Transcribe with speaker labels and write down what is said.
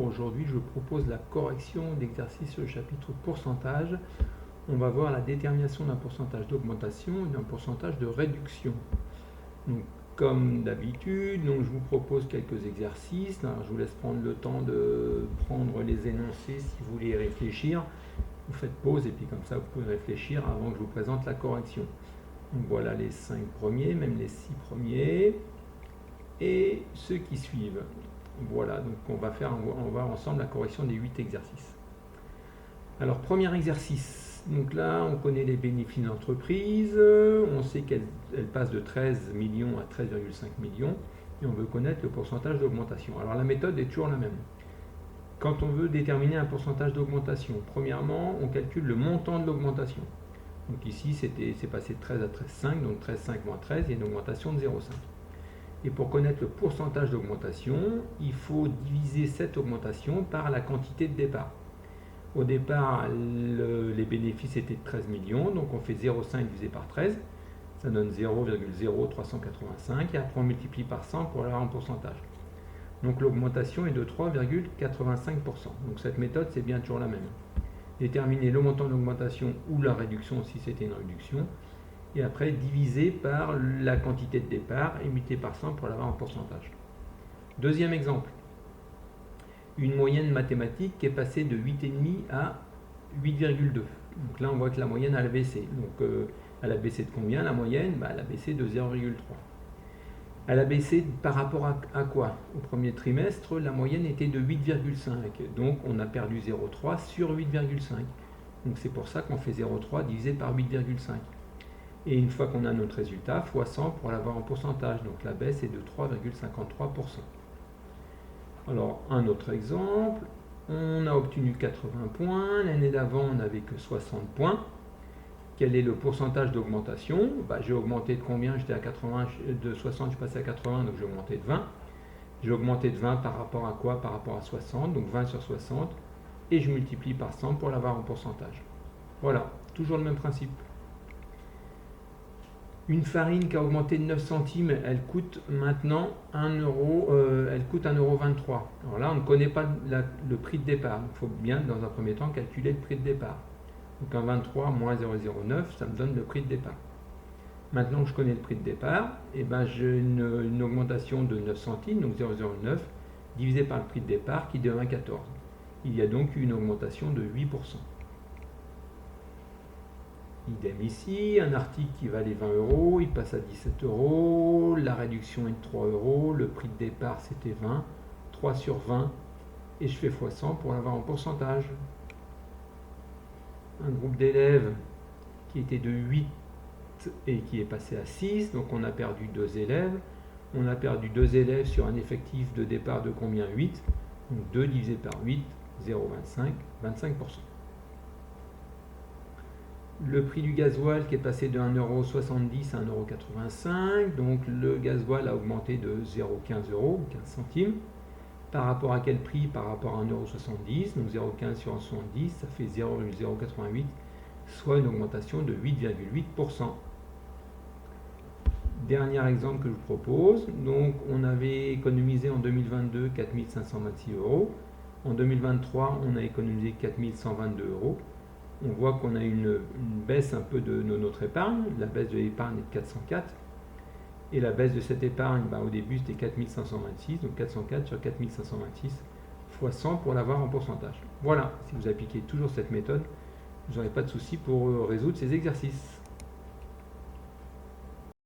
Speaker 1: Aujourd'hui, je vous propose la correction d'exercice sur le chapitre pourcentage. On va voir la détermination d'un pourcentage d'augmentation et d'un pourcentage de réduction. Donc, comme d'habitude, je vous propose quelques exercices. Alors, je vous laisse prendre le temps de prendre les énoncés si vous voulez y réfléchir. Vous faites pause et puis comme ça, vous pouvez réfléchir avant que je vous présente la correction. Donc, voilà les 5 premiers, même les 6 premiers et ceux qui suivent. Voilà, donc on va voir ensemble la correction des 8 exercices. Alors, premier exercice. Donc là, on connaît les bénéfices d'entreprise. On sait qu'elle passe de 13 millions à 13,5 millions. Et on veut connaître le pourcentage d'augmentation. Alors, la méthode est toujours la même. Quand on veut déterminer un pourcentage d'augmentation, premièrement, on calcule le montant de l'augmentation. Donc ici, c'est passé de 13 à 13,5. Donc 13,5 moins 13, il y a une augmentation de 0,5. Et pour connaître le pourcentage d'augmentation, il faut diviser cette augmentation par la quantité de départ. Au départ, les bénéfices étaient de 13 millions, donc on fait 0,5 divisé par 13, ça donne 0,0385, et après on multiplie par 100 pour l'avoir en pourcentage. Donc l'augmentation est de 3,85%. Donc cette méthode, c'est bien toujours la même. Déterminer le montant d'augmentation ou la réduction si c'était une réduction, et après diviser par la quantité de départ et multiplier par 100 pour l'avoir en pourcentage. Deuxième exemple, une moyenne mathématique qui est passée de 8,5 à 8,2. Donc là, on voit que la moyenne elle a baissé. Donc elle a baissé de combien la moyenne? Elle a baissé de 0,3. Elle a baissé par rapport à quoi? Au premier trimestre, la moyenne était de 8,5. Donc on a perdu 0,3 sur 8,5. Donc c'est pour ça qu'on fait 0,3 divisé par 8,5. Et une fois qu'on a notre résultat, fois 100 pour l'avoir en pourcentage. Donc la baisse est de 3,53%. Alors, un autre exemple, on a obtenu 80 points, l'année d'avant on n'avait que 60 points. Quel est le pourcentage d'augmentation? J'ai augmenté de combien? J'étais à 80, de 60 je suis passé à 80, donc j'ai augmenté de 20. J'ai augmenté de 20 par rapport à quoi? Par rapport à 60, donc 20 sur 60, et je multiplie par 100 pour l'avoir en pourcentage. Voilà, toujours le même principe. Une farine qui a augmenté de 9 centimes, elle coûte maintenant 1 euro, elle coûte 1,23 euro. Alors là, on ne connaît pas le prix de départ. Il faut bien, dans un premier temps, calculer le prix de départ. Donc 1,23 moins 0,09, ça me donne le prix de départ. Maintenant que je connais le prix de départ, j'ai une augmentation de 9 centimes, donc 0,09, divisé par le prix de départ qui est de 1,14. Il y a donc une augmentation de 8%. Idem ici, un article qui valait 20 euros, il passe à 17 euros, la réduction est de 3 euros, le prix de départ c'était 20, 3 sur 20, et je fais x 100 pour l'avoir en pourcentage. Un groupe d'élèves qui était de 8 et qui est passé à 6, donc on a perdu 2 élèves. On a perdu 2 élèves sur un effectif de départ de combien? 8, donc 2 divisé par 8, 0,25, 25%. Le prix du gasoil qui est passé de 1,70 € à 1,85 €, donc le gasoil a augmenté de 0,15 €, 15 centimes. Par rapport à quel prix? Par rapport à 1,70 €, donc 0,15 sur 1,70, ça fait 0,088, soit une augmentation de 8,8%. Dernier exemple que je vous propose, donc on avait économisé en 2022 4 526 €, en 2023 on a économisé 4 122 €. On voit qu'on a une baisse un peu de notre épargne. La baisse de l'épargne est de 404. Et la baisse de cette épargne, au début c'était 4526, donc 404 sur 4526 fois 100 pour l'avoir en pourcentage. Voilà, si vous appliquez toujours cette méthode, vous n'aurez pas de souci pour résoudre ces exercices.